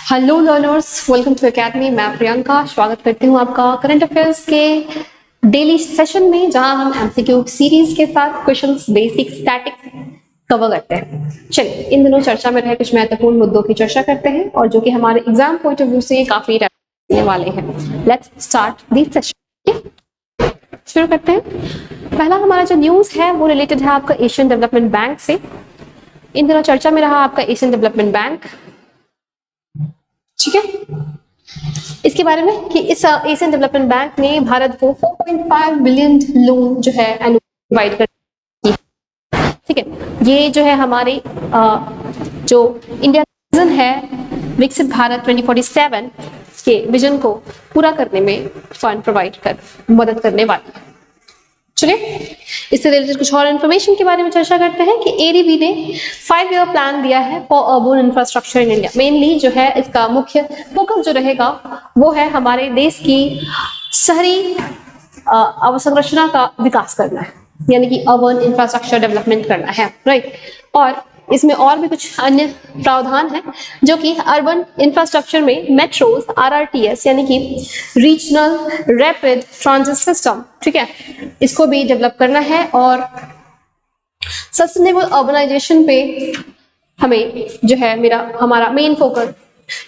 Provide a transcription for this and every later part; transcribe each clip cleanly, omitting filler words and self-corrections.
Hello learners, welcome to academy. मैं प्रियंका स्वागत करती हूँ आपका करंट अफेयर्स के डेली सेशन में, जहां हम एमसीक्यू सीरीज के साथ क्वेश्चंस बेसिक स्टैटिक कवर करते हैं। चलिए, इन दिनों चर्चा में रहे कुछ महत्वपूर्ण मुद्दों की चर्चा करते हैं और जो कि हमारे एग्जाम पॉइंट ऑफ व्यू से काफी रहने वाले हैं। Let's start this session. शुरू करते हैं। पहला हमारा जो न्यूज है वो रिलेटेड है आपका एशियन डेवलपमेंट बैंक से। इन दिनों चर्चा में रहा आपका एशियन डेवलपमेंट बैंक, ठीक है। इसके बारे में कि इस एशियन डेवलपमेंट बैंक ने भारत को 4.5 बिलियन लोन जो है प्रोवाइड कर, ठीक है। ये जो है हमारे जो इंडिया विजन है विकसित भारत 2047 के विजन को पूरा करने में फंड प्रोवाइड कर मदद करने वाली है। चलिए, इससे रिलेटेड कुछ और इन्फॉर्मेशन के बारे में चर्चा करते हैं कि एडीबी ने 5-year प्लान दिया है for urban infrastructure in India. Mainly जो है इसका मुख्य फोकस जो रहेगा वो है हमारे देश की शहरी अवसंरचना का विकास करना है, यानी कि अर्बन इंफ्रास्ट्रक्चर डेवलपमेंट करना है, राइट। और इसमें और भी कुछ अन्य प्रावधान है जो कि अर्बन इंफ्रास्ट्रक्चर में मेट्रोज, आरआरटीएस यानी कि रीजनल रैपिड ट्रांजिट सिस्टम, ठीक है, इसको भी डेवलप करना है। और सस्टेनेबल अर्बनाइजेशन पे हमें जो है हमारा मेन फोकस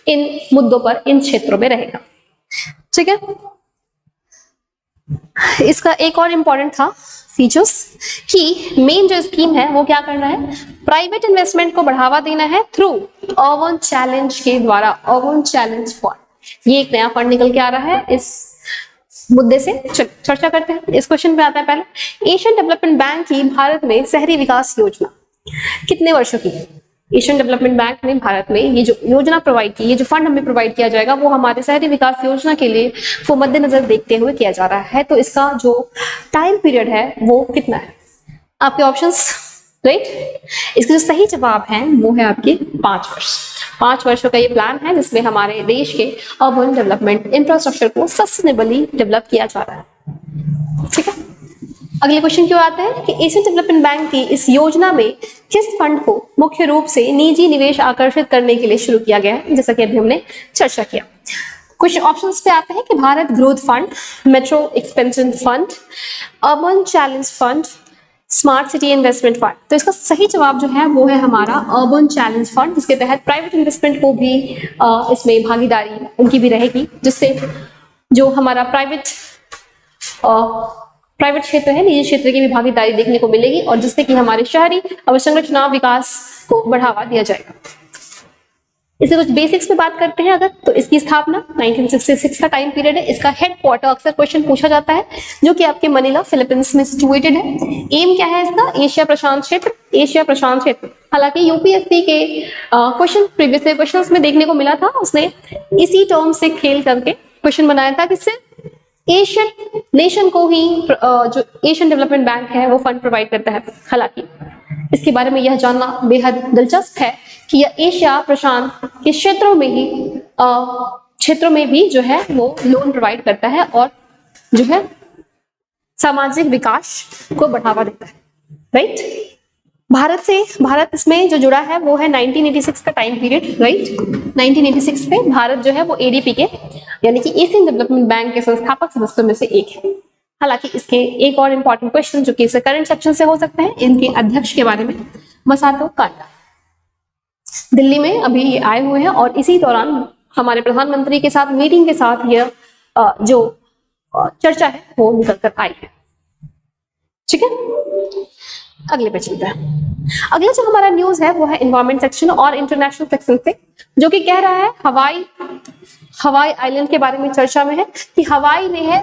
इन मुद्दों पर, इन क्षेत्रों में रहेगा, ठीक है। इसका एक और इम्पोर्टेंट था फीचर्स कि मेन जो स्कीम है वो क्या करना है, प्राइवेट इन्वेस्टमेंट को बढ़ावा देना है थ्रू अर्बन चैलेंज के द्वारा, अर्बन चैलेंज फंड। ये एक नया फंड निकल के आ रहा है। इस मुद्दे से चर्चा करते हैं। इस क्वेश्चन पे आता है पहले, एशियन डेवलपमेंट बैंक की भारत में शहरी विकास योजना कितने वर्षों की है। एशियन डेवलपमेंट बैंक ने भारत में ये जो योजना प्रोवाइड की, ये जो फंड हमें प्रोवाइड किया जाएगा वो हमारे शहरी विकास योजना के लिए वो मद्देनजर देखते हुए किया जा रहा है। तो इसका जो टाइम पीरियड है वो कितना है, आपके ऑप्शंस, राइट। इसके जो सही जवाब है वो है आपके 5 वर्ष। 5 वर्षों का ये प्लान है जिसमें हमारे देश के अर्बन डेवलपमेंट इंफ्रास्ट्रक्चर को सस्टेनेबली डेवलप किया जा रहा है, ठीक है। अगले क्वेश्चन क्यों आते हैं कि एशियन डेवलपमेंट बैंक की इस योजना में किस फंड को मुख्य रूप से निजी निवेश आकर्षित करने के लिए शुरू किया गया है, जैसा कि अभी हमने चर्चा किया। कुछ ऑप्शंस पे आते हैं कि Bharat growth fund, metro expansion fund, urban challenge fund, smart city investment fund. तो इसका सही जवाब जो है वो है हमारा अर्बन चैलेंज फंड, जिसके तहत प्राइवेट इन्वेस्टमेंट को भी इसमें भागीदारी उनकी भी रहेगी, जिससे जो हमारा प्राइवेट क्षेत्र है, निजी क्षेत्र की भी भागीदारी देखने को मिलेगी और जिससे कि हमारे शहरी अवसंरचना विकास को बढ़ावा दिया जाएगा। इससे कुछ बेसिक्स पे बात करते हैं अगर, तो इसकी स्थापना 1966 का टाइम पीरियड है। इसका हेडक्वार्टर अक्सर क्वेश्चन पूछा जाता है, जो कि आपके मनीला फिलीपींस में सिचुएटेड है। एम क्या है इसका, एशिया प्रशांत क्षेत्र, एशिया प्रशांत क्षेत्र। हालांकि यूपीएससी के क्वेश्चन प्रीवियस क्वेश्चंस में देखने को मिला था, उसने इसी टर्म से खेल करके क्वेश्चन बनाया था कि सिर्फ एशियन नेशन को ही जो एशियन डेवलपमेंट बैंक है वो फंड प्रोवाइड करता है। हालांकि इसके बारे में यह जानना बेहद दिलचस्प है कि यह एशिया प्रशांत के क्षेत्रों में भी जो है वो लोन प्रोवाइड करता है और जो है सामाजिक विकास को बढ़ावा देता है, राइट। भारत इसमें जो जुड़ा है वो है 1986 का टाइम पीरियड, राइट। 1986 में भारत जो है वो एडीपी के यानी कि एशियन डेवलपमेंट बैंक के संस्थापक सदस्यों में से एक है। हालांकि इसके एक और इम्पोर्टेंट क्वेश्चन जो कि इसे करंट सेक्शन से हो सकते हैं, इनके अध्यक्ष के बारे में, मसातो कांडा दिल्ली में अभी आए हुए हैं और इसी दौरान हमारे प्रधानमंत्री के साथ मीटिंग के साथ यह जो चर्चा है वो निकल कर आई है, ठीक है। अगले पे चलते हैं। अगला जो हमारा न्यूज है वो है एनवायरमेंट सेक्शन और इंटरनेशनल सेक्शन से, जो कि कह रहा है हवाई आइलैंड के बारे में चर्चा में है कि हवाई ने है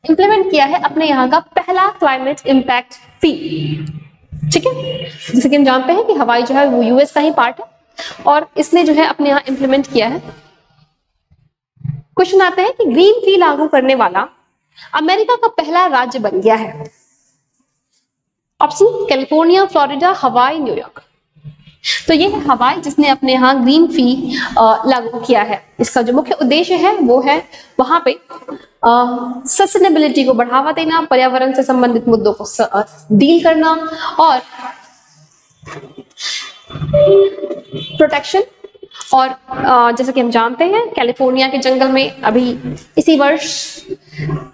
इंप्लीमेंट किया है अपने यहाँ का पहला क्लाइमेट इम्पैक्ट फी, ठीक है। जैसे कि हम जानते हैं कि हवाई जो है वो यूएस का ही पार्ट है और इसने जो है अपने यहाँ इंप्लीमेंट किया है। क्वेश्चन आते हैं कि ग्रीन फी लागू करने वाला अमेरिका का पहला राज्य बन गया है। ऑप्शन कैलिफोर्निया, फ्लोरिडा, हवाई, न्यूयॉर्क। तो ये है हवाई जिसने अपने यहाँ ग्रीन फी लागू किया है। इसका जो मुख्य उद्देश्य है वो है वहां पे सस्टेनेबिलिटी को बढ़ावा देना, पर्यावरण से संबंधित मुद्दों को डील करना और प्रोटेक्शन और जैसा कि हम जानते हैं कैलिफोर्निया के जंगल में अभी इसी वर्ष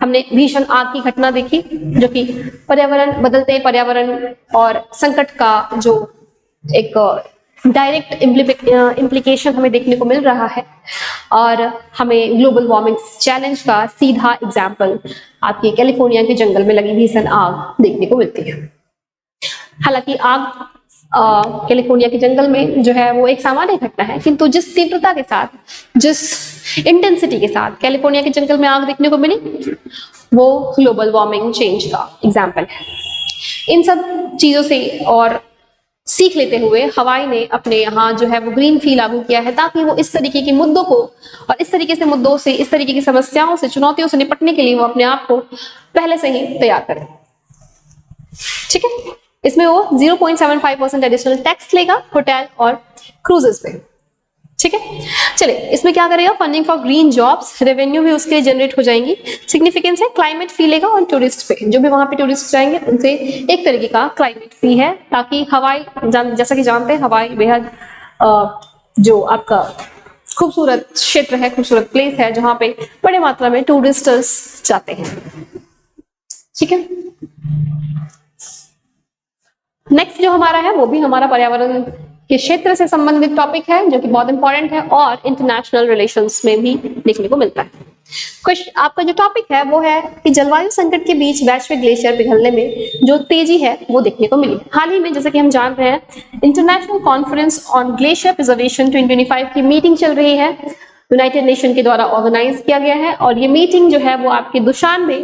हमने भीषण आग की घटना देखी, जो कि बदलते पर्यावरण और संकट का जो एक डायरेक्ट इम्प्लीकेशन हमें देखने को मिल रहा है, और हमें ग्लोबल वार्मिंग चैलेंज का सीधा एग्जाम्पल आपकी कैलिफोर्निया के जंगल में लगी भीषण आग देखने को मिलती है। हालांकि आग कैलिफोर्निया के जंगल में जो है वो एक सामान्य घटना है, किंतु जिस तीव्रता के साथ, जिस इंटेंसिटी के साथ कैलिफोर्निया के जंगल में आग देखने को मिली, वो ग्लोबल वार्मिंग चेंज का एग्जाम्पल है। इन सब चीजों से और सीख लेते हुए हवाई ने अपने यहाँ जो है वो ग्रीन फी लागू किया है, ताकि वो इस तरीके के मुद्दों को और इस तरीके से मुद्दों से, इस तरीके की समस्याओं से, चुनौतियों से निपटने के लिए वो अपने आप को पहले से ही तैयार करे। ठीक है, इसमें वो 0.75% एडिशनल टैक्स लेगा होटल और क्रूजेस पे। ठीक है, चलिए इसमें क्या करेगा, funding for green jobs, revenue भी उसके जनरेट हो जाएंगी। सिग्निफिकेंस है क्लाइमेट फी लेगा और टूरिस्ट पे, जो भी वहां पे टूरिस्ट जाएंगे उनसे एक तरीके का क्लाइमेट फी है, ताकि हवाई जैसा कि जानते हैं हवाई बेहद जो आपका खूबसूरत क्षेत्र है, खूबसूरत प्लेस है, जहां पे बड़े मात्रा में टूरिस्टर्स जाते हैं। ठीक है, नेक्स्ट जो हमारा है वो भी हमारा पर्यावरण के क्षेत्र से संबंधित टॉपिक है, जो कि बहुत इंपॉर्टेंट है और इंटरनेशनल रिलेशंस में भी देखने को मिलता है। आपका जो टॉपिक है वो है कि जलवायु संकट के बीच वैश्विक ग्लेशियर पिघलने में जो तेजी है वो देखने को मिली। हाल ही में जैसे कि हम जान रहे हैं international conference on glacier preservation 2025 की मीटिंग चल रही है, यूनाइटेड नेशन के द्वारा ऑर्गेनाइज किया गया है, और ये मीटिंग जो है वो आपके दुशानबे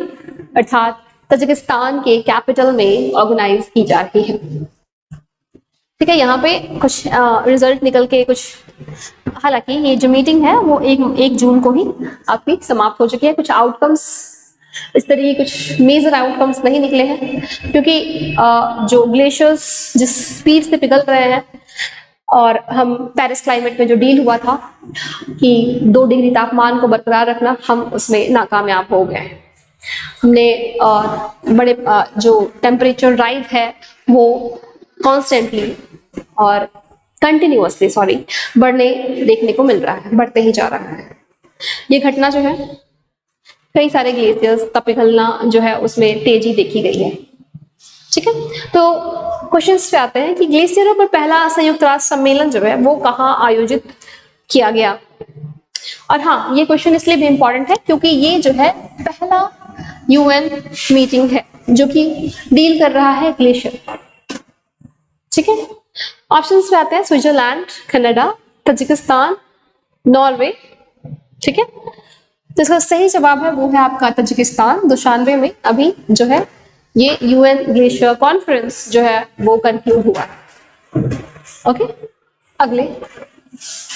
अर्थात तजिकिस्तान के कैपिटल में ऑर्गेनाइज की जा रही है। ठीक है, यहाँ पे कुछ रिजल्ट निकल के कुछ, हालांकि ये जो मीटिंग है वो 1 जून को ही आपकी समाप्त हो चुकी है। कुछ आउटकम्स इस तरीके कुछ मेजर आउटकम्स नहीं निकले हैं, क्योंकि जो ग्लेशियर्स जिस स्पीड से पिघल रहे हैं, और हम पेरिस क्लाइमेट में जो डील हुआ था कि 2 डिग्री तापमान को बरकरार रखना, हम उसमें नाकामयाब हो गए। हमने बड़े जो टेम्परेचर राइज है वो कॉन्स्टेंटली और कंटिन्यूअसली बढ़ने देखने को मिल रहा है, बढ़ते ही जा रहा है। ये घटना जो है कई सारे ग्लेशियर्स का पिघलना जो है उसमें तेजी देखी गई है। ठीक है, तो क्वेश्चंस पे आते हैं कि ग्लेशियरों पर पहला संयुक्त राष्ट्र सम्मेलन जो है वो कहाँ आयोजित किया गया। और हाँ, ये क्वेश्चन इसलिए भी इंपॉर्टेंट है क्योंकि ये जो है पहला यूएन मीटिंग है जो कि डील कर रहा है ग्लेशियर। ठीक है, ऑप्शंस पे आते हैं स्विट्जरलैंड, कनाडा, तजिकिस्तान, नॉर्वे। ठीक है, तो इसका सही जवाब है वो है आपका तजिकिस्तान। दुशानबे में अभी जो है ये यूएन ग्लेशियर कॉन्फ्रेंस जो है वो कंक्लूड हुआ है। ओके, अगले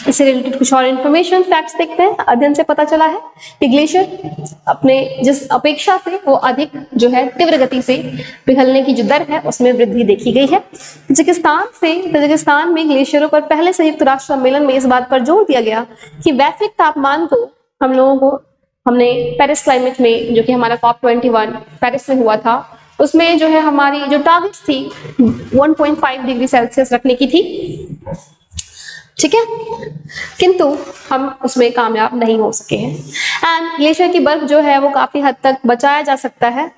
इससे रिलेटेड कुछ और इन्फॉर्मेशन फैक्ट्स देखते हैं। अध्ययन से पता चला है कि ग्लेशियर अपने जिस अपेक्षा से वो अधिक जो है तीव्र गति से पिघलने की जो दर है उसमें वृद्धि देखी गई है। तजिकिस्तान में ग्लेशियरों पर पहले संयुक्त राष्ट्र सम्मेलन में इस बात पर जोर दिया गया कि वैश्विक तापमान को हमने पेरिस क्लाइमेट में, जो कि हमारा COP21 पेरिस में हुआ था, उसमें जो है हमारी जो टारगेट थी 1.5 डिग्री सेल्सियस रखने की थी। ठीक है, किंतु हम उसमें कामयाब नहीं हो सके हैं। एंड ग्लेशियर की बर्फ जो है वो काफी हद तक बचाया जा सकता है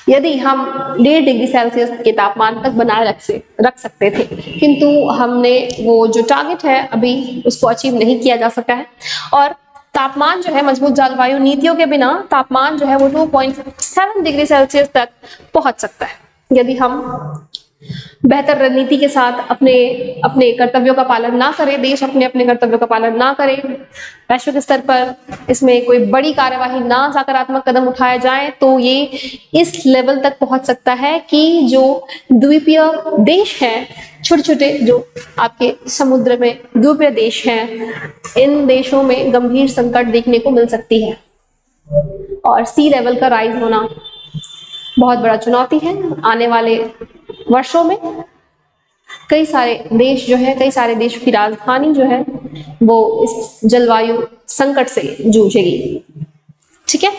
यदि हम 1.5 डिग्री सेल्सियस के तापमान तक बनाए रख सकते थे, किंतु हमने वो जो टारगेट है अभी उसको अचीव नहीं किया जा सका है। और तापमान जो है मजबूत जलवायु नीतियों के बिना तापमान जो है वो 2.7 डिग्री सेल्सियस तक पहुंच सकता है यदि हम बेहतर रणनीति के साथ अपने कर्तव्यों का पालन ना करें, देश अपने कर्तव्यों का पालन ना करें, वैश्विक स्तर पर इसमें कोई बड़ी कार्यवाही ना, सकारात्मक कदम उठाए जाए, तो ये इस लेवल तक पहुंच सकता है कि जो द्वीपीय देश हैं, छोटे छोटे जो आपके समुद्र में द्वीपीय देश हैं, इन देशों में गंभीर संकट देखने को मिल सकती है। और सी लेवल का राइज होना बहुत बड़ा चुनौती है। आने वाले वर्षों में कई सारे देशों की राजधानी जो है वो इस जलवायु संकट से जूझेगी। ठीक है,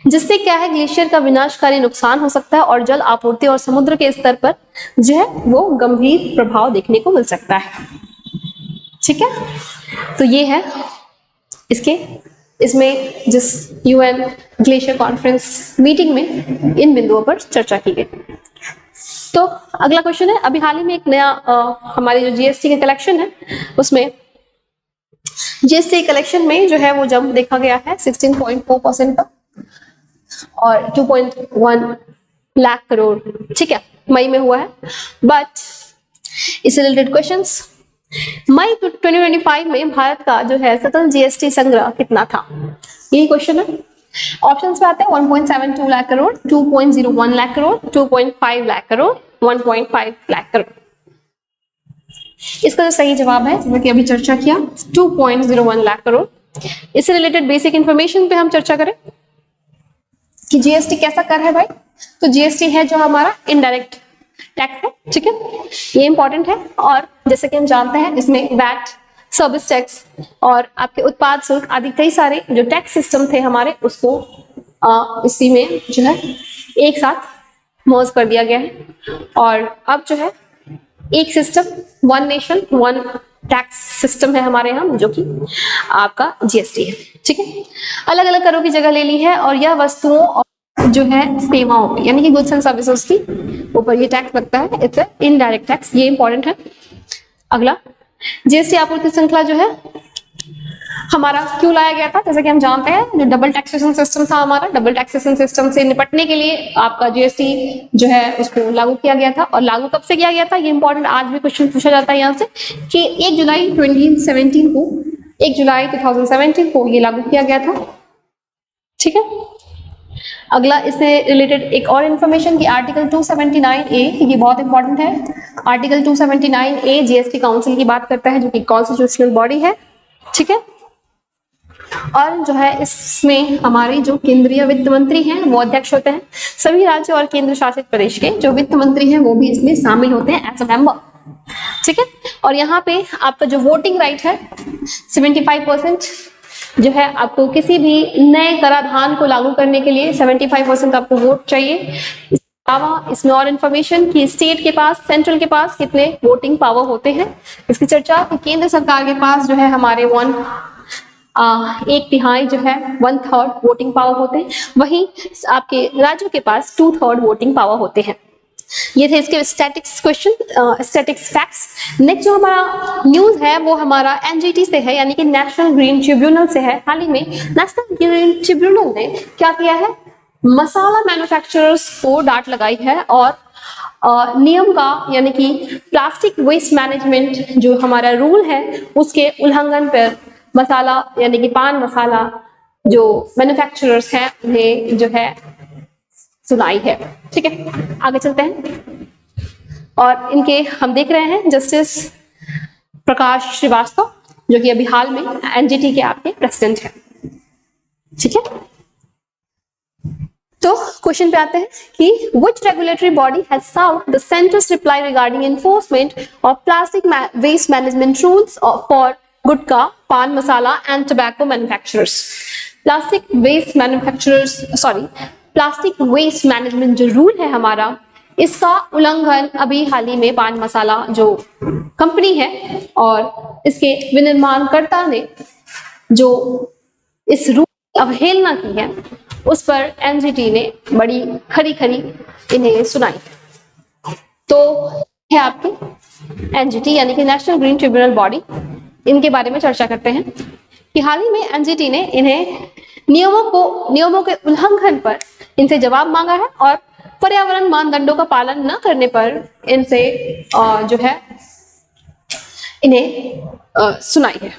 जिससे क्या है ग्लेशियर का विनाशकारी नुकसान हो सकता है और जल आपूर्ति और समुद्र के स्तर पर जो है वो गंभीर प्रभाव देखने को मिल सकता है। ठीक है, तो ये है इसमें जिस UN ग्लेशियर कॉन्फ्रेंस मीटिंग में इन बिंदुओं पर चर्चा की गई। तो अगला क्वेश्चन है, अभी हाल ही में एक नया हमारी जो GST का कलेक्शन है उसमें GST कलेक्शन में जो है वो जंप देखा गया है 16.4% का और 2.1 लाख करोड़, ठीक है, मई में हुआ है। बट इससे रिलेटेड क्वेश्चंस, मई 2025 में भारत का जो है सकल GST संग्रह कितना था, यही क्वेश्चन है। ऑप्शंस पे आते हैं 1.72 लाख करोड़, 2.01 लाख करोड़, 2.5 लाख करोड़, 1.5 लाख करोड़। इसका जो सही जवाब है, जैसे कि अभी चर्चा किया, 2.01 लाख करोड़। इससे रिलेटेड बेसिक इंफॉर्मेशन पे हम चर्चा करें कि GST कैसा कर है भाई, तो GST है जो हमारा इनडायरेक्ट टैक्स है, ठीक है, ये इंपॉर्टेंट है। और जैसे कि हम जानते हैं इसमें वैट, सर्विस टैक्स और आपके उत्पाद शुल्क आदि कई सारे जो टैक्स सिस्टम थे हमारे, उसको इसी में जो है एक साथ मर्ज कर दिया गया है। और अब जो है एक system, one nation one tax system है हमारे यहाँ, जो कि आपका GST है, ठीक है। अलग अलग करों की जगह ले ली है और यह वस्तुओं और जो है सेवाओं पे यानी कि गुड्स एंड सर्विसेज की ऊपर ये टैक्स लगता है, इट्स इनडायरेक्ट टैक्स, ये इंपॉर्टेंट है। अगला, GST आपूर्ति श्रृंखला जो है हमारा क्यों लाया गया था, जैसे कि हम जानते हैं जो डबल टैक्सेशन सिस्टम था हमारा, डबल टैक्सेशन सिस्टम से निपटने के लिए आपका GST जो है उसको लागू किया गया था। और लागू कब से किया गया था, ये इंपॉर्टेंट, आज भी क्वेश्चन पूछा जाता है यहाँ से कि 1 जुलाई 2017 को ये लागू किया गया था, ठीक है। अगला, इससे रिलेटेड एक और इन्फॉर्मेशन कि आर्टिकल 279A, ये बहुत इंपॉर्टेंट है। आर्टिकल 279A GST काउंसिल की बात करता है, जो कि कॉन्स्टिट्यूशनल बॉडी है, ठीक है। और जो है इसमें हमारे जो केंद्रीय वित्त मंत्री हैं वो अध्यक्ष होते हैं। सभी राज्य और केंद्र शासित प्रदेश के जो वित्त मंत्री हैं वो भी इसमें शामिल होते हैं एज अ मेंबर, ठीक है। और यहाँ पे आपका जो वोटिंग राइट है 75% जो है, आपको किसी भी नए कराधान को लागू करने के लिए 75% आपको वोट चाहिए। इसके अलावा इसमें और इन्फॉर्मेशन कि स्टेट के पास, सेंट्रल के पास कितने वोटिंग पावर होते हैं, इसकी चर्चा। केंद्र सरकार के पास जो है हमारे 1/3 जो है 1/3 वोटिंग पावर होते हैं, वहीं आपके राज्यों के पास 2/3 वोटिंग पावर होते हैं। ये थे इसके statics question, statics facts. Next जो हमारा न्यूज है वो हमारा NGT से है, यानी कि नेशनल ग्रीन ट्रिब्यूनल से है। हाल ही में नेशनल ग्रीन ट्रिब्यूनल ने क्या किया है, मसाला मैन्युफैक्चरर्स को डांट लगाई है और नियम का यानी कि प्लास्टिक वेस्ट मैनेजमेंट जो हमारा रूल है उसके उल्लंघन पर मसाला यानी कि पान मसाला जो मैन्युफैक्चरर्स हैं उन्हें जो है सुनाई है, ठीक है। आगे चलते हैं और इनके हम देख रहे हैं जस्टिस प्रकाश श्रीवास्तव, जो कि अभी हाल में NGT के आपके प्रेसिडेंट हैं, ठीक है। तो क्वेश्चन पे आते हैं कि which regulatory body has sought the center's reply regarding enforcement of plastic waste management rules for gutkha, pan masala and tobacco manufacturers. Plastic waste management जो रूल है हमारा, इसका उल्लंघन अभी हाल ही में पान मसाला जो कंपनी है और इसके विनिर्माणकर्ता ने जो इस रूल की अवहेलना की है उस पर NGT ने बड़ी खरी इन्हें सुनाई। तो है आपके NGT यानी कि नेशनल ग्रीन ट्रिब्यूनल बॉडी, इनके बारे में चर्चा करते हैं कि हाल ही में NGT ने इन्हें नियमों के उल्लंघन पर इनसे जवाब मांगा है और पर्यावरण मानदंडों का पालन न करने पर इनसे जो है इन्हें सुनाई है।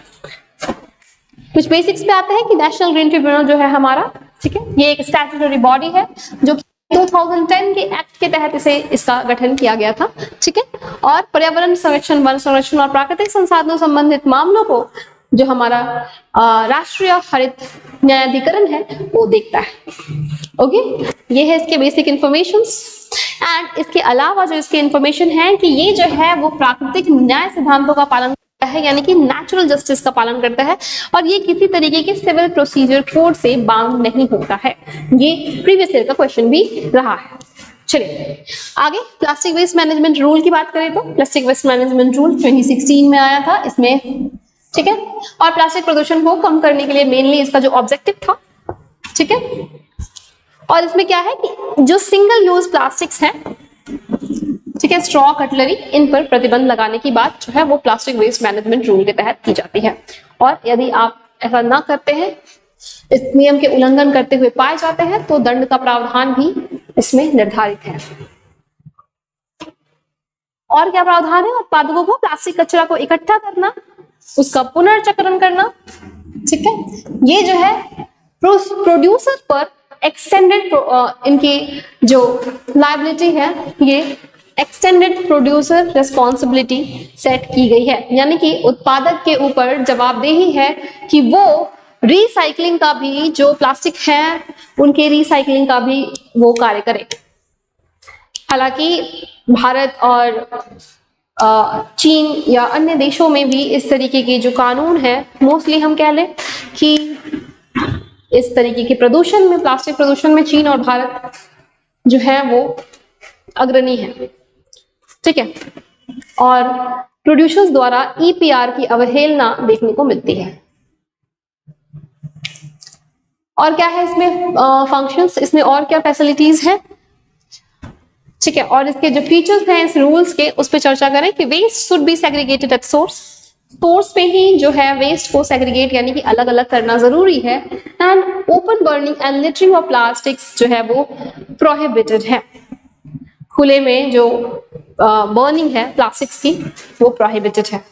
कुछ बेसिक्स पे आते हैं कि नेशनल ग्रीन ट्रिब्यूनल जो है हमारा, ठीक है, ये एक स्टैट्यूटरी बॉडी है जो 2010 के एक्ट के तहत इसका गठन किया गया था, ठीक है। और पर्यावरण संरक्षण, वन संरक्षण और प्राकृतिक संसाधनों संबंधित मामलों को जो हमारा राष्ट्रीय हरित न्यायाधिकरण है वो देखता है। ओके, ये है इसके बेसिक इंफॉर्मेशंस। एंड इसके अलावा जो इसके इंफॉर्मेशन है कि ये जो है वो प्राकृतिक न्याय सिद्धांतों का पालन करता है, यानी कि नेचुरल जस्टिस का पालन करता है और ये किसी तरीके के सिविल प्रोसीजर कोड से बाउंड नहीं होता है। ये प्रीवियस ईयर का क्वेश्चन भी रहा है। चलिए आगे, प्लास्टिक वेस्ट मैनेजमेंट रूल की बात करें तो प्लास्टिक वेस्ट मैनेजमेंट रूल 2016 में आया था। इसमें ठीक है। और प्लास्टिक प्रदूषण को कम करने के लिए मेनली इसका जो ऑब्जेक्टिव था, ठीक है। और इसमें क्या है कि जो सिंगल यूज प्लास्टिक्स हैं, ठीक है, स्ट्रॉ, कटलरी, इन पर प्रतिबंध लगाने की बात जो है वो प्लास्टिक वेस्ट मैनेजमेंट रूल के तहत की जाती है। और यदि आप ऐसा ना करते हैं, इस नियम के उल्लंघन करते हुए पाए जाते हैं, तो दंड का प्रावधान भी इसमें निर्धारित है। और क्या प्रावधान है? उत्पादकों को प्लास्टिक कचरा को इकट्ठा करना, उसका पुनर्चक्रण करना, ठीक है। ये जो है प्रोड्यूसर पर एक्सटेंडेड इनकी जो लायबिलिटी है, ये एक्सटेंडेड प्रोड्यूसर रिस्पॉन्सिबिलिटी सेट की गई है, यानी कि उत्पादक के ऊपर जवाबदेही है कि वो रिसाइकलिंग का भी, जो प्लास्टिक है उनके रिसाइकलिंग का भी वो कार्य करे। हालांकि भारत और चीन या अन्य देशों में भी इस तरीके के जो कानून है, मोस्टली हम कह लें कि इस तरीके के प्रदूषण में, प्लास्टिक प्रदूषण में चीन और भारत जो है वो अग्रणी है, ठीक है। और प्रोड्यूसर्स द्वारा ईपीआर की अवहेलना देखने को मिलती है। और क्या है इसमें फंक्शंस, इसमें और क्या फैसिलिटीज हैं, ठीक है। और इसके जो फीचर्स हैं इस रूल्स के, उस पर चर्चा करें कि waste should be segregated at source, source पे ही जो है वेस्ट को सेग्रीगेट यानी कि अलग अलग करना जरूरी है। And open burning and littering of plastics जो है वो प्रोहिबिटेड है। खुले में जो बर्निंग है प्लास्टिक्स की वो प्रोहिबिटेड है।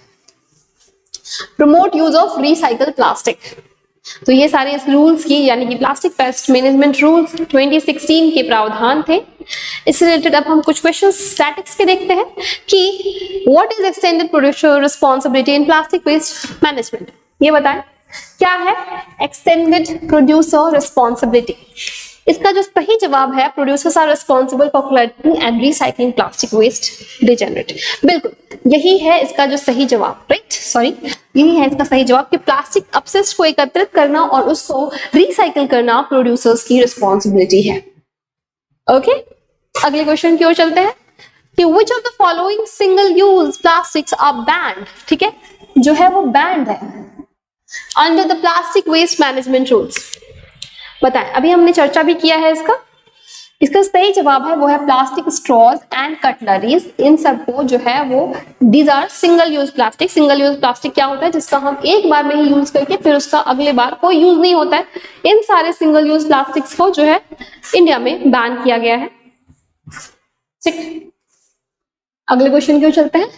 Promote use of recycle plastic, तो ये सारे इस रूल्स की यानी कि प्लास्टिक पेस्ट मैनेजमेंट रूल्स 2016 के प्रावधान थे। इससे रिलेटेड अब हम कुछ क्वेश्चन स्टैटिक्स के देखते हैं कि what is extended producer responsibility in plastic waste management. ये बताएं क्या है एक्सटेंडेड प्रोड्यूसर रिस्पॉन्सिबिलिटी। इसका जो सही जवाब है, producers are responsible for collecting and recycling plastic waste degenerate. बिल्कुल यही है इसका जो सही जवाब, राइट, सॉरी, यही है इसका सही जवाब कि प्लास्टिक अपशिष्ट को एकत्रित करना और उसको रिसाइकिल करना प्रोड्यूसर्स की रिस्पॉन्सिबिलिटी है। ओके, अगले क्वेश्चन की ओर चलते हैं कि which of the following single use plastics are banned, ठीक है, जो है वो बैंड है under the plastic waste management rules. बताएं, अभी हमने चर्चा भी किया है इसका सही जवाब है वो है प्लास्टिक स्ट्रॉज एंड कटलरीज। इन सबको जो है वो these are single use plastic. Single use plastic क्या होता है? जिसका हम एक बार में ही यूज करके फिर उसका अगले बार कोई यूज नहीं होता है। इन सारे सिंगल यूज प्लास्टिक्स को जो है इंडिया में बैन किया गया है। ठीक, अगले क्वेश्चन की ओर चलते हैं।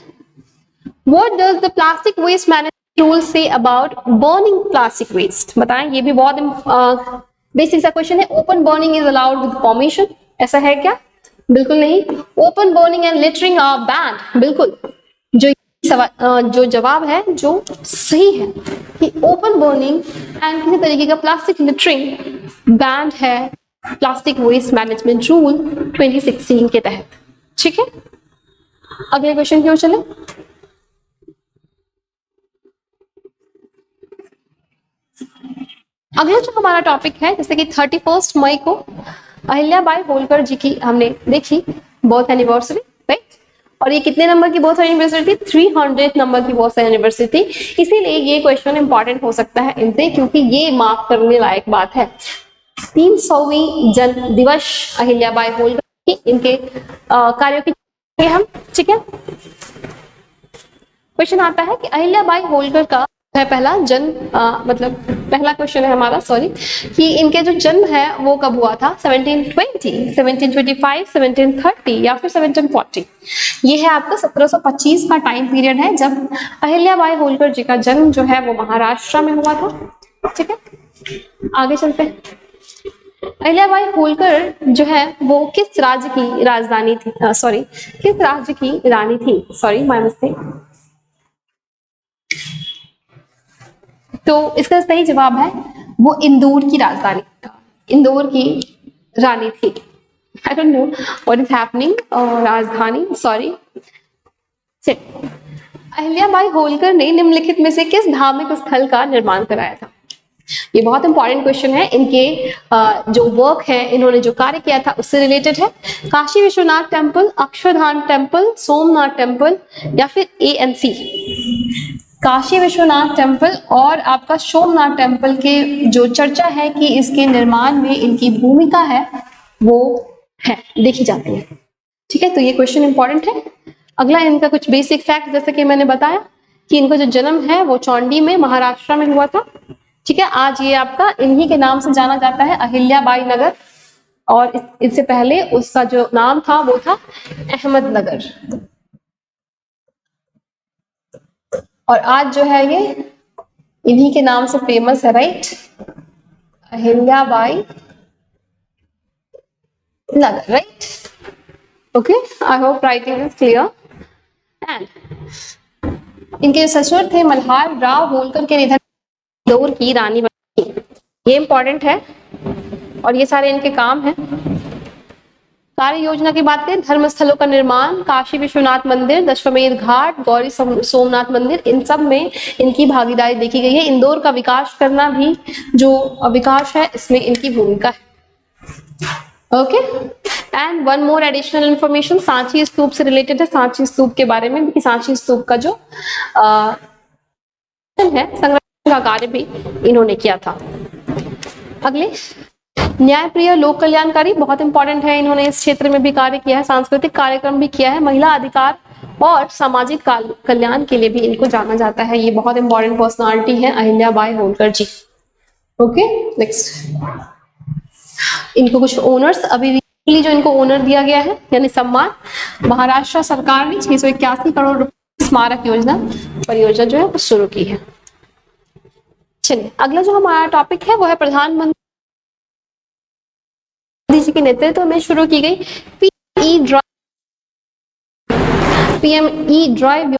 What does the plastic waste management rule say about burning plastic waste? बताएं, ये भी बहुत बेसिक सा क्वेश्चन है। Open burning is allowed with permission, ऐसा है क्या? बिल्कुल नहीं। Open burning and littering are banned, बिल्कुल। जो जवाब है जो सही है कि ओपन बर्निंग एंड किसी तरीके का प्लास्टिक लिटरिंग बैन्ड है प्लास्टिक वेस्ट मैनेजमेंट रूल 2016 के तहत। ठीक है, अगले क्वेश्चन की ओर चलें। अगला जो हमारा टॉपिक है, जैसे कि 31 मई को अहिल्याबाई होलकर जी की हमने देखी बर्थ एनिवर्सरी, राइट। और ये कितने नंबर की बर्थ एनिवर्सरी थी? 300 नंबर की बर्थ एनिवर्सरी थी। इसीलिए ये क्वेश्चन इंपॉर्टेंट हो सकता है इनसे, क्योंकि ये मार्क करने लायक बात है। 300वीं जन्म दिवस अहिल्याबाई होलकर की, इनके कार्यों की हम, ठीक है। क्वेश्चन आता है कि अहिल्याबाई होलकर का है पहला जन्म, मतलब पहला क्वेश्चन है हमारा, सॉरी, कि इनके जो जन्म है वो कब हुआ था? 1720, 1725, 1730 या फिर 1740। ये है आपका 1725 का टाइम पीरियड है जब अहिल्याबाई होलकर जी का जन्म जो है वो महाराष्ट्र में हुआ था। ठीक है, आगे चलते हैं। अहिल्याबाई होलकर जो है वो किस राज्य की राजधानी थी, सॉरी, किस राज्य की रानी थी? Sorry, my mistake. तो इसका सही जवाब है वो इंदौर की राजधानी, इंदौर की रानी थी। I don't know what is happening, राजधानी, सॉरी। अहिल्याबाई होलकर ने निम्नलिखित में से किस धार्मिक स्थल का निर्माण कराया था? ये बहुत इंपॉर्टेंट क्वेश्चन है। इनके जो वर्क है, इन्होंने जो कार्य किया था उससे रिलेटेड है। Kashi Vishwanath temple, Akshardham temple, Somnath temple या फिर ANC। काशी विश्वनाथ टेम्पल और आपका सोमनाथ टेम्पल के जो चर्चा है कि इसके निर्माण में इनकी भूमिका है वो है देखी जाती है। ठीक है, तो ये क्वेश्चन इंपॉर्टेंट है। अगला इनका कुछ बेसिक फैक्ट, जैसे कि मैंने बताया कि इनका जो जन्म है वो चौंडी में महाराष्ट्र में हुआ था। ठीक है, आज ये आपका इन्हीं के नाम से जाना जाता है, अहिल्याबाई नगर, और इससे पहले उसका जो नाम था वो था अहमदनगर। और आज जो है ये इन्हीं के नाम से फेमस है, right, Ahilyabai Nagar, right. Okay, I hope writing is clear. And इनके ससुर थे मल्हार राव होलकर के निधन इंदौर की रानी बनी। ये इंपॉर्टेंट है और ये सारे इनके काम हैं। कार्य योजना की बात करें, धर्म स्थलों का निर्माण, काशी विश्वनाथ मंदिर, दशमेध घाट, गौरी सोमनाथ मंदिर, इन सब में इनकी भागीदारी देखी गई है। इंदौर का विकास करना भी जो विकास है इसमें इनकी भूमिका है। Okay, and one more additional information Sanchi stupa से रिलेटेड है, सांची स्तूप के बारे में भी। सांची स्तूप का जो है संरक्षण का कार्य भी इन्होंने किया था। अगले, न्यायप्रिय लोक कल्याणकारी, बहुत इंपॉर्टेंट है, इन्होंने इस क्षेत्र में भी कार्य किया है, सांस्कृतिक कार्यक्रम भी किया है, महिला अधिकार और सामाजिक कल्याण के लिए भी इनको जाना जाता है। ये बहुत इंपॉर्टेंट पर्सनालिटी है अहिल्याबाई होलकर जी। ओके, नेक्स्ट, इनको कुछ ओनर्स अभी रिसेंटली जो इनको ओनर दिया गया है यानी सम्मान, महाराष्ट्र सरकार ने 681 करोड़ रुपए स्मारक योजना परियोजना जो है वो शुरू की है। चलिए, अगला जो हमारा टॉपिक है वो है प्रधानमंत्री जी के नेतृत्व में शुरू की गई पीएमई ड्राइव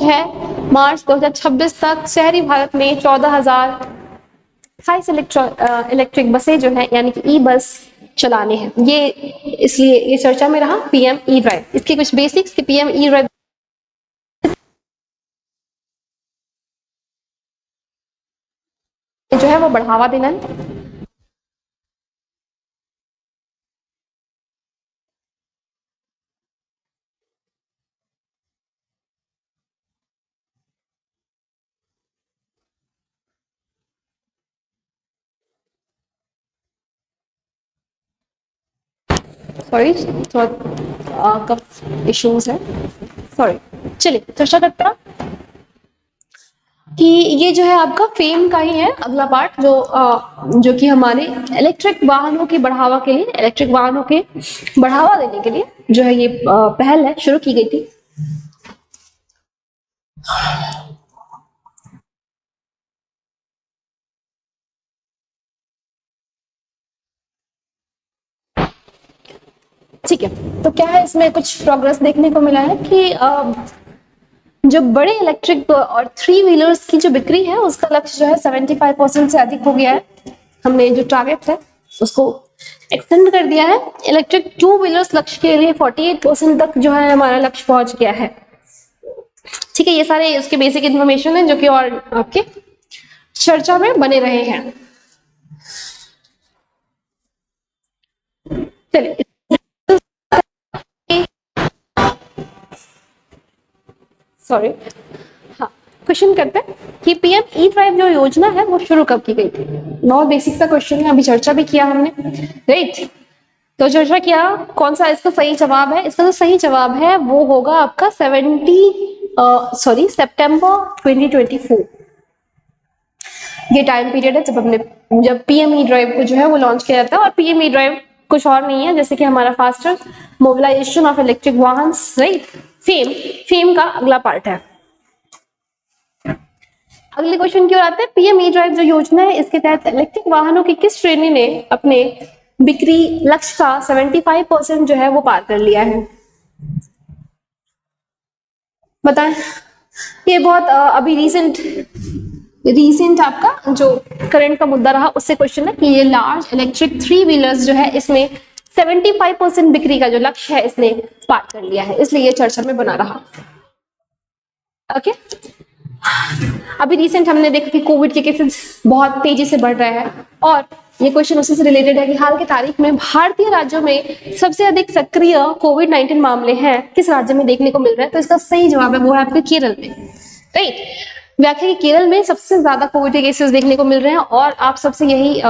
है। मार्च 2026 तक शहरी भारत में 14,028 इलेक्ट्रिक बसें जो है यानी कि ई बस चलाने हैं। ये इसलिए ये चर्चा में रहा पीएम ई ड्राइव। इसके कुछ बेसिक्स कि पीएम ई ड्राइव जो है वो बढ़ावा देना है। सॉरी, थोड़ा कफ इश्यूज है, सॉरी। चलिए चर्चा करते हैं कि ये जो है आपका फेम का ही है अगला पार्ट, जो कि हमारे इलेक्ट्रिक वाहनों की बढ़ावा के लिए, इलेक्ट्रिक वाहनों के बढ़ावा देने के लिए जो है ये पहल है शुरू की गई थी। ठीक है, तो क्या है इसमें कुछ प्रोग्रेस देखने को मिला है कि जो बड़े इलेक्ट्रिक और 3 व्हीलर्स की जो बिक्री है उसका लक्ष्य जो है 75% से अधिक हो गया है। हमने जो टारगेट है उसको एक्सटेंड कर दिया है। इलेक्ट्रिक 2 व्हीलर्स लक्ष्य के लिए 48% तक जो है हमारा लक्ष्य पहुंच गया है। ठीक है, ये सारे इसके बेसिक इन्फॉर्मेशन है जो कि और आपके चर्चा में बने रहे हैं। चलिए सॉरी, हाँ, क्वेश्चन करते हैं कि पीएम ई ड्राइव जो योजना है वो शुरू कब की गई थी। बहुत बेसिक सा क्वेश्चन है, अभी चर्चा भी किया हमने, राइट। तो चर्चा किया, कौन सा इसका सही जवाब है? इसका जो सही जवाब है वो होगा आपका सितंबर 2024। ये टाइम पीरियड है जब पीएम ई ड्राइव को जो है वो लॉन्च किया जाता है। और पीएम ई ड्राइव कुछ और नहीं है जैसे कि हमारा फास्टर मोबिलाइजेशन ऑफ इलेक्ट्रिक वाहन, राइट, फेम का अगला पार्ट है। अगले क्वेश्चन की ओर आते हैं। पीएम ई ड्राइव जो योजना है इसके तहत इलेक्ट्रिक वाहनों की किस श्रेणी ने अपने बिक्री लक्ष्य का 75% जो है वो पार कर लिया है? बताएं। ये बहुत अभी रीसेंट आपका जो करंट का मुद्दा रहा उससे क्वेश्चन है कि ये लार्ज इलेक्ट्रिक 3 व्हीलर्स जो है इसमें 75% बिक्री का जो लक्ष्य है इसने पार कर लिया है, इसलिए ये चर्चा में बना रहा। ओके, अभी रिसेंट हमने देखा कि कोविड के केसेस बहुत तेजी से बढ़ रहे हैं और ये क्वेश्चन उसी से रिलेटेड है कि हाल की तारीख में भारतीय राज्यों में सबसे अधिक सक्रिय कोविड-19 मामले हैं किस राज्य में देखने को मिल रहा है? तो इसका सही जवाब है वो है आपके केरल में। राइट। व्याख्या कि केरल में सबसे ज्यादा कोविड के केसेस देखने को मिल रहे हैं और आप सबसे यही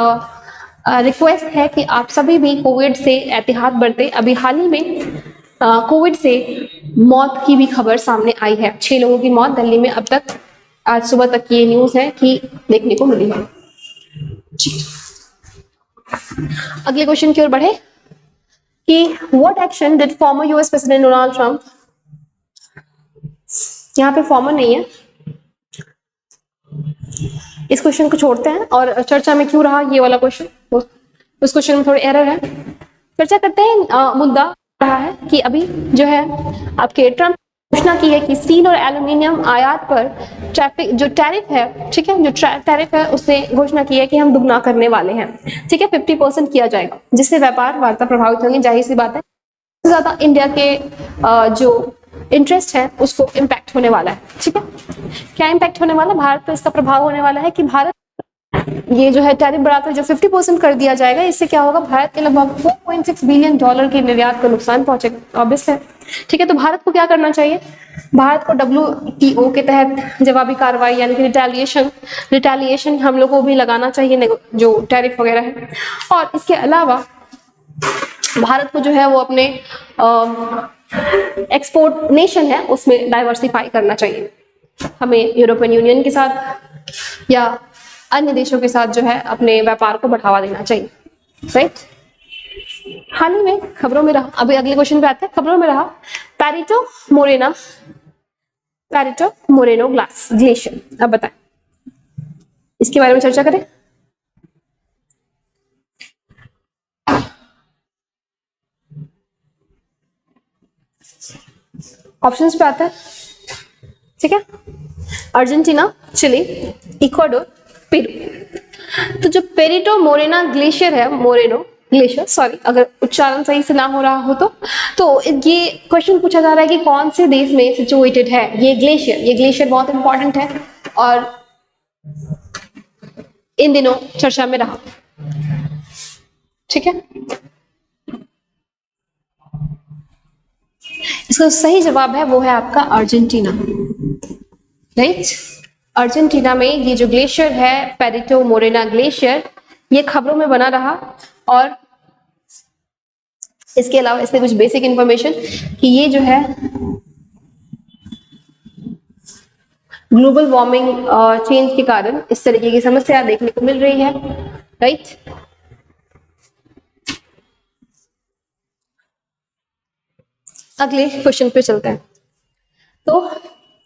रिक्वेस्ट है कि आप सभी भी कोविड से एहतियात बरतें। अभी हाल ही में कोविड से मौत की भी खबर सामने आई है, 6 लोगों की मौत दिल्ली में अब तक, आज सुबह तक की ये न्यूज है कि देखने को मिली है। अगले क्वेश्चन की ओर बढ़े कि what action did former US president Donald Trump, यहाँ पे फॉर्मर नहीं है, इस क्वेश्चन को छोड़ते हैं और चर्चा में क्यों रहा ये वाला क्वेश्चन, उस क्वेश्चन में थोड़े एरर है। चर्चा करते हैं। मुद्दा रहा है कि अभी जो है आपके ट्रंप घोषणा की है कि स्टील और एल्यूमिनियम आयात पर जो टैरिफ है, ठीक है, जो टैरिफ है उसने घोषणा की है कि हम दुगना करने वाले हैं, ठीक है, 50% किया जाएगा, जिससे व्यापार वार्ता प्रभावित होंगी। जाहिर सी बात है ज्यादा इंडिया के जो इंटरेस्ट है उसको इम्पैक्ट होने वाला है, ठीक है। क्या इम्पैक्ट होने वाला है? भारत पर इसका प्रभाव होने वाला है कि भारत ये जो है टैरिफ बढ़ाकर जो 50% कर दिया जाएगा, इससे क्या होगा, भारत के लगभग $4.6 बिलियन के निर्यात को नुकसान पहुंचेगा, ऑब्वियस है, ठीक है। तो भारत को क्या करना चाहिए? भारत को WTO के तहत जवाबी कार्रवाई यानी कि रिटेलिएशन हम लोग को भी लगाना चाहिए, जो टैरिफ वगैरह है। और इसके अलावा भारत को जो है वो अपने एक्सपोर्ट नेशन है उसमें डाइवर्सिफाई करना चाहिए। हमें यूरोपियन यूनियन के साथ या अन्य देशों के साथ जो है अपने व्यापार को बढ़ावा देना चाहिए, राइट। हाल ही में खबरों में रहा, अभी अगले क्वेश्चन पे आते हैं, खबरों में रहा पेरिटो मोरेनो ग्लेशियर। अब बताएं इसके बारे में चर्चा करें। ऑप्शंस पे आता है, ठीक है, अर्जेंटीना, चिली, इक्वाडोर, पेरू। तो जो पेरिटो मोरेनो ग्लेशियर है, सॉरी अगर उच्चारण सही से ना हो रहा हो तो ये क्वेश्चन पूछा जा रहा है कि कौन से देश में सिचुएटेड है ये ग्लेशियर बहुत इंपॉर्टेंट है और इन दिनों चर्चा में रहा, ठीक है। इसका सही जवाब है वो है आपका अर्जेंटीना, राइट। अर्जेंटीना में ये जो ग्लेशियर है पेरिटो मोरेनो ग्लेशियर, ये खबरों में बना रहा। और इसके अलावा इसमें कुछ बेसिक इंफॉर्मेशन कि ये जो है ग्लोबल वार्मिंग चेंज के कारण इस तरीके की समस्या देखने को मिल रही है, राइट। अगले क्वेश्चन पे चलते हैं। तो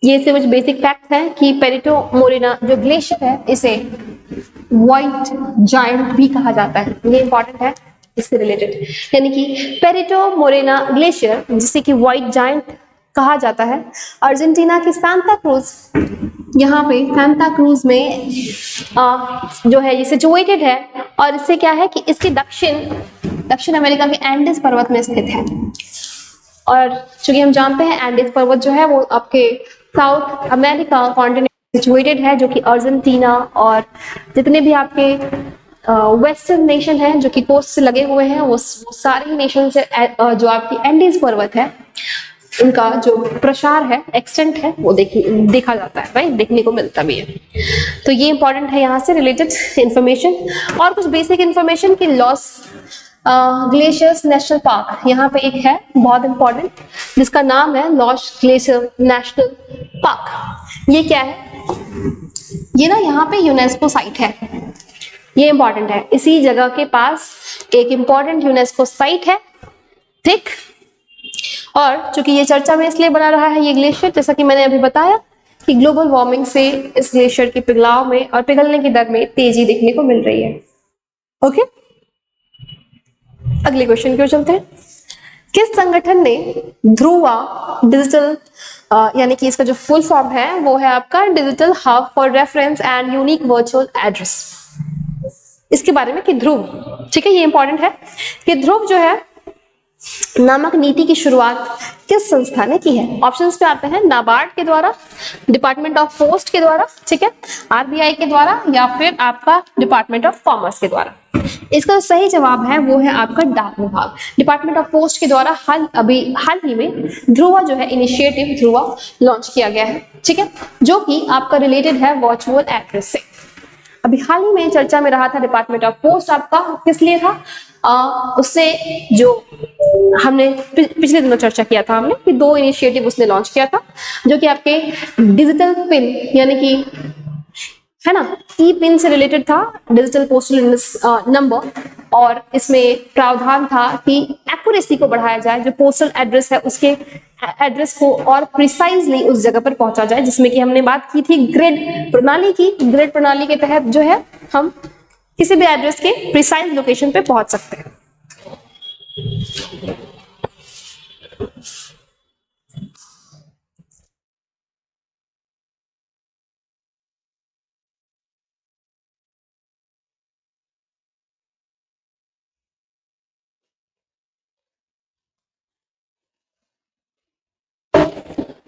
ये से कुछ बेसिक फैक्ट है कि पेरिटो मोरेनो जो ग्लेशियर है इसे व्हाइट जायंट भी कहा जाता है, ये इंपॉर्टेंट है इससे रिलेटेड, यानी कि पेरिटो मोरेनो ग्लेशियर जिसे कि व्हाइट जायंट कहा जाता है, अर्जेंटीना की सांता क्रूज, यहाँ पे सांता क्रूज में जो है ये सिचुएटेड है। और इससे क्या है कि इसके दक्षिण अमेरिका के एंडीज पर्वत में स्थित है। और चूंकि हम जानते हैं एंडीज पर्वत जो है वो आपके साउथ अमेरिका कॉन्टिनेंट सिचुएटेड है, जो कि अर्जेंटीना और जितने भी आपके वेस्टर्न नेशन हैं जो कि कोस्ट से लगे हुए हैं वो सारे नेशन से जो आपकी एंडीज पर्वत है उनका जो प्रसार है, एक्सटेंट है, वो देखा जाता है, राइट, देखने को मिलता भी है। तो ये इंपॉर्टेंट है यहाँ से रिलेटेड इंफॉर्मेशन। और कुछ बेसिक इंफॉर्मेशन कि लॉस ग्लेशियर्स नेशनल पार्क यहाँ पे एक है बहुत इंपॉर्टेंट जिसका नाम है लॉस ग्लेशियर नेशनल पार्क। ये क्या है? ये ना यहाँ पे यूनेस्को साइट है, ये इंपॉर्टेंट है। इसी जगह के पास एक इंपॉर्टेंट यूनेस्को साइट है, ठीक। और चूंकि ये चर्चा में इसलिए बना रहा है ये ग्लेशियर, जैसा कि मैंने अभी बताया कि ग्लोबल वार्मिंग से इस ग्लेशियर के पिघलाव में और पिघलने की दर में तेजी देखने को मिल रही है। ओके, अगले क्वेश्चन की ओर चलते हैं। किस संगठन ने ध्रुवा डिजिटल यानी कि इसका जो फुल फॉर्म है वो है आपका digital hub for reference and unique virtual address, इसके बारे में कि ध्रुव, ठीक है, ये इंपॉर्टेंट है कि ध्रुव जो है नामक नीति की शुरुआत किस संस्था ने की है? ऑप्शंस पे आते हैं नाबार्ड के द्वारा, डिपार्टमेंट ऑफ पोस्ट के द्वारा, ठीक है, RBI के द्वारा या फिर आपका डिपार्टमेंट ऑफ कॉमर्स के द्वारा। इसका सही जवाब है वो है आपका डाक विभाग। डिपार्टमेंट ऑफ पोस्ट के द्वारा हाल ही में ध्रुवा जो है इनिशिएटिव ध्रुवा लॉन्च किया गया है, ठीक है, जो कि आपका रिलेटेड है वर्चुअल एड्रेस से। अभी हाल ही में चर्चा में रहा था डिपार्टमेंट ऑफ पोस्ट आपका, किस लिए था? उससे जो हमने पिछले दिनों चर्चा किया था हमने कि 2 इनिशिएटिव उसने लॉन्च किया था, जो कि आपके डिजिटल पिन यानी कि है ना, ई पिन से रिलेटेड था, डिजिटल पोस्टल नंबर, और इसमें प्रावधान था कि एक्यूरेसी को बढ़ाया जाए, जो पोस्टल एड्रेस है उसके एड्रेस को और प्रिसाइजली उस जगह पर पहुंचा जाए, जिसमें कि हमने बात की थी ग्रिड प्रणाली की। ग्रिड प्रणाली के तहत जो है हम किसी भी एड्रेस के प्रिसाइज लोकेशन पे पहुंच सकते हैं।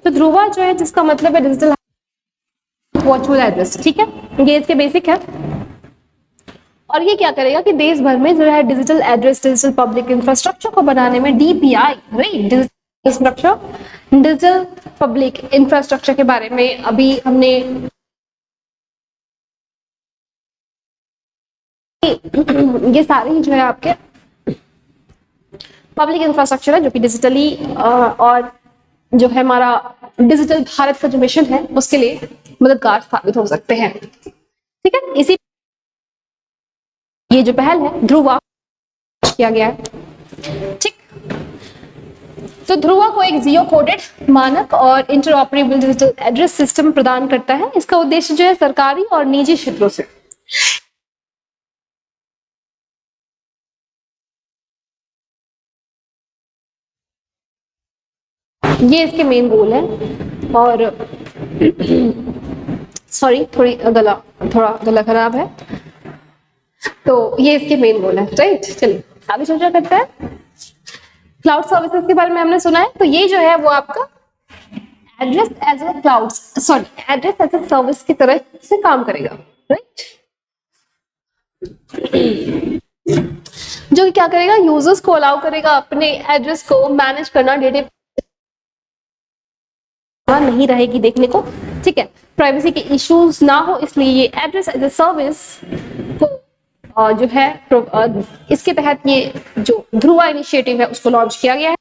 तो ध्रुवा जो है जिसका मतलब है डिजिटल वर्चुअल एड्रेस, ठीक है, ये इसके बेसिक है। और ये क्या करेगा कि देश भर में जो है digital address, digital public infrastructure को बनाने में DPI, right, digital infrastructure, digital public infrastructure के बारे में अभी हमने ये सारे ही जो है आपके पब्लिक इंफ्रास्ट्रक्चर है जो कि डिजिटली और जो है हमारा डिजिटल भारत का जो मिशन है उसके लिए मददगार साबित हो सकते हैं, ठीक है। इसी ये जो पहल है ध्रुवा किया गया है, ठीक। तो ध्रुवा को एक जियो कोडेड मानक और इंटरऑपरेबल डिजिटल एड्रेस सिस्टम प्रदान करता है। इसका उद्देश्य जो है सरकारी और निजी क्षेत्रों से ये इसके मेन गोल है। और सॉरी थोड़ा गला खराब है, तो ये इसके मेन गोल है, राइट। चलिए आगे चर्चा करते हैं। क्लाउड सर्विसेज के बारे में हमने सुना है, तो ये जो है वो आपका address as a cloud, sorry address as a service की तरह से काम करेगा, राइट। जो कि क्या करेगा, यूजर्स को अलाउ करेगा अपने एड्रेस को मैनेज करना, डेटा नहीं रहेगी देखने को, ठीक है, प्राइवेसी के इश्यूज ना हो, इसलिए ये एड्रेस एज ए सर्विस को जो है इसके तहत ये जो ध्रुवा इनिशिएटिव है उसको लॉन्च किया गया है।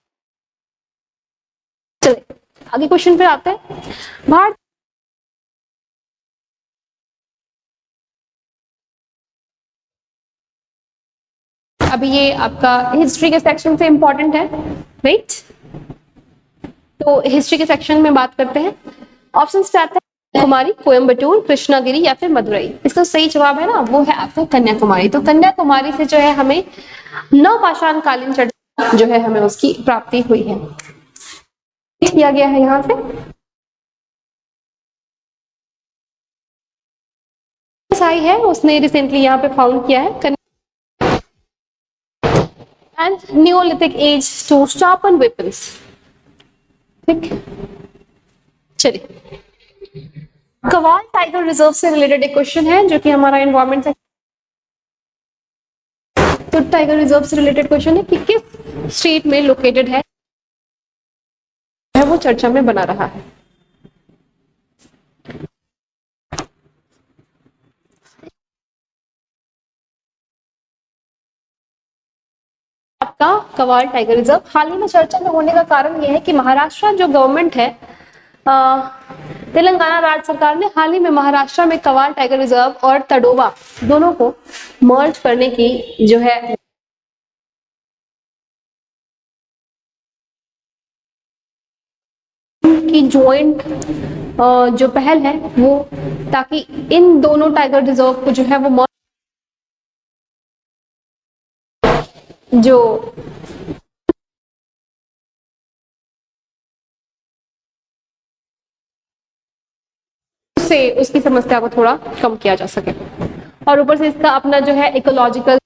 चलिए आगे क्वेश्चन पे आते हैं। भारत अभी ये आपका हिस्ट्री के सेक्शन से इंपॉर्टेंट है, राइट। तो हिस्ट्री के सेक्शन में बात करते हैं। ऑप्शन पे आता है कुमारी, कोयम्बटूर, कृष्णागिरी या फिर मदुरई। इसका सही जवाब है ना वो है आपका कन्याकुमारी। तो कन्याकुमारी से जो है हमें नवपाषाण कालीन चट्टान जो है हमें उसकी प्राप्ति हुई है, किया गया है यहाँ से। आई है उसने रिसेंटली यहाँ पे फाउंड किया है। And neolithic age to sharpen weapons, ठीक। चलिए कवाल टाइगर रिजर्व से रिलेटेड एक क्वेश्चन है जो कि हमारा एनवायरमेंट से, तो टाइगर रिजर्व से रिलेटेड क्वेश्चन है कि किस स्टेट में लोकेटेड है वो चर्चा में बना रहा है। आपका कवाल टाइगर रिजर्व हाल ही में चर्चा में होने का कारण यह है कि महाराष्ट्र जो गवर्नमेंट है, तेलंगाना राज्य सरकार ने हाल ही में महाराष्ट्र में कवाल टाइगर रिजर्व और तडोबा दोनों को मर्ज करने की जो है की ज्वाइंट जो पहल है वो, ताकि इन दोनों टाइगर रिजर्व को जो है वो जो से उसकी समस्या को थोड़ा कम किया जा सके, और ऊपर से इसका अपना जो है इकोलॉजिकल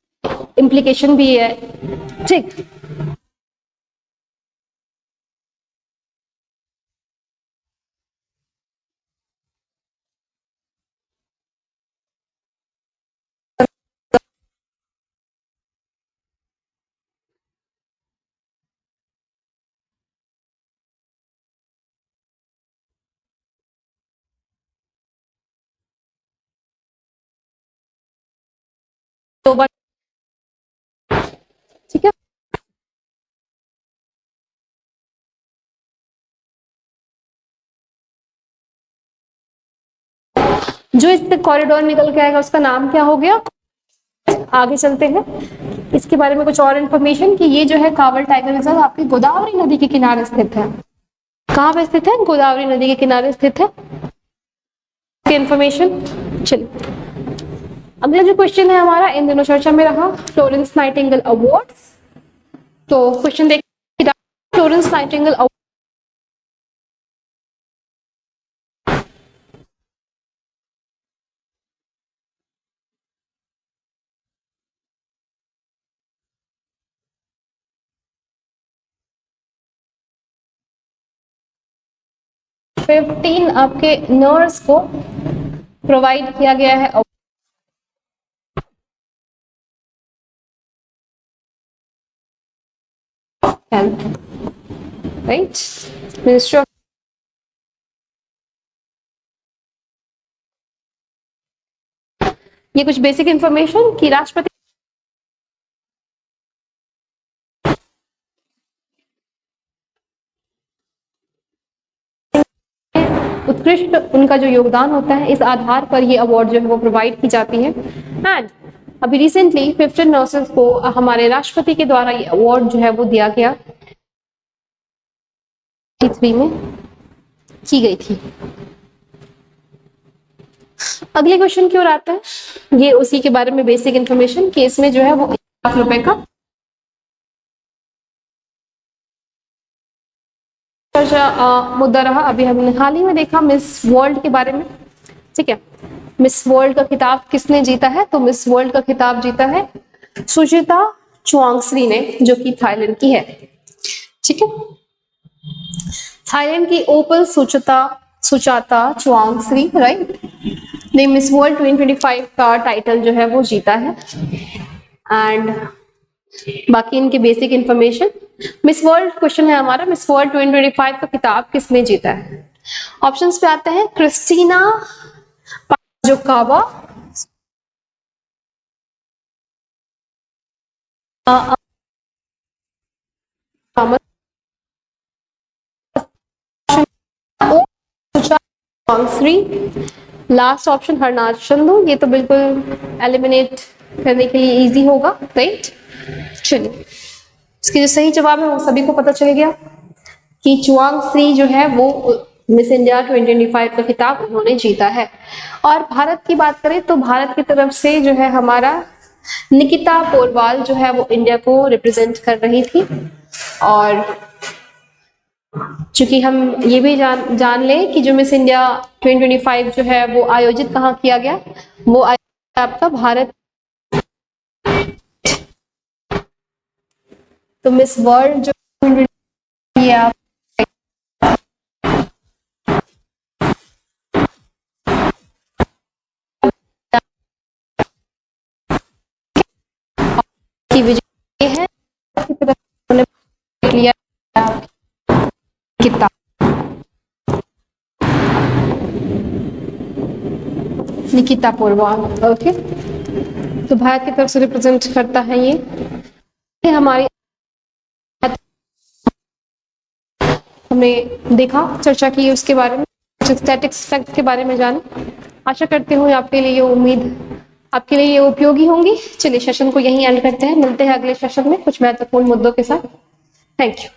इम्प्लीकेशन भी है, ठीक। 2 बार, ठीक है। जो इससे कॉरिडोर निकल के आएगा उसका नाम क्या हो गया? आगे चलते हैं, इसके बारे में कुछ और इन्फॉर्मेशन कि ये जो है कांवड़ टाइगर रिजर्व आपकी गोदावरी नदी के किनारे स्थित है। कहाँ पे स्थित है? गोदावरी नदी के किनारे स्थित है। इन्फॉर्मेशन। चलिए अगला जो क्वेश्चन है हमारा इन दिनों चर्चा में रहा, फ्लोरेंस नाइटिंगेल अवार्ड्स। तो क्वेश्चन देखिए, फ्लोरेंस नाइटिंगेल अवार्ड 15 आपके नर्स को प्रोवाइड किया गया है। हेल्थ, राइट, मिनिस्ट्री ऑफ ये कुछ बेसिक इंफॉर्मेशन कि राष्ट्रपति उत्कृष्ट उनका जो योगदान होता है इस आधार पर ये अवार्ड जो है वो प्रोवाइड की जाती है। एंड अभी रिसेंटली 15 नर्सेस को हमारे राष्ट्रपति के द्वारा ये अवार्ड जो है वो दिया गया 3 में की गई थी। अगले क्वेश्चन की ओर आता है, ये उसी के बारे में बेसिक इंफॉर्मेशन कि इसमें जो है वो 1 लाख रुपए का मुद्दा रहा। अभी हमने हाल ही में देखा मिस वर्ल्ड के बारे में, ठीक है। मिस वर्ल्ड का खिताब किसने जीता है? तो मिस वर्ल्ड का खिताब जीता है सुचिता चुआंगश्री ने, जो कि थाईलैंड की है, ठीक है। थाईलैंड की ओपल सुचाता चुआंगश्री, राइट, ने मिस वर्ल्ड 2025 का टाइटल जो है वो जीता है। एंड बाकी इनके basic information, miss world question है हमारा, मिस वर्ल्ड 2025 का खिताब किसने जीता है? ऑप्शंस पे आते हैं क्रिस्टीना पाजोकावा, लास्ट ऑप्शन हरनाथ चंदू। ये तो बिल्कुल एलिमिनेट करने के लिए इजी होगा, राइट। चलिए इसके जो सही जवाब है वो सभी को पता चल गया कि चुआंगश्री जो है वो मिस इंडिया 2025 का खिताब उन्होंने जीता है। और भारत की बात करें तो भारत की तरफ से जो है हमारा निकिता पोरवाल जो है वो इंडिया को रिप्रेजेंट कर रही थी। और चूंकि हम ये भी जान लें कि जो मिस इंडिया 2025 जो है वो आयोजित कहाँ किया गया, वो आपका भारत। तो मिस वर्ल्ड जो आप की विजय है लिया किताब निकिता पोरवाल, ओके। तो भारत की तरफ से रिप्रेजेंट करता है ये हमारी, हमने देखा, चर्चा की उसके बारे में, स्टैटिक्स फैक्ट के बारे में जाने। आशा करती हूँ आपके लिए आपके लिए ये उपयोगी होंगी। चलिए सेशन को यहीं एंड करते हैं, मिलते हैं अगले सेशन में कुछ महत्वपूर्ण मुद्दों के साथ। Thank you.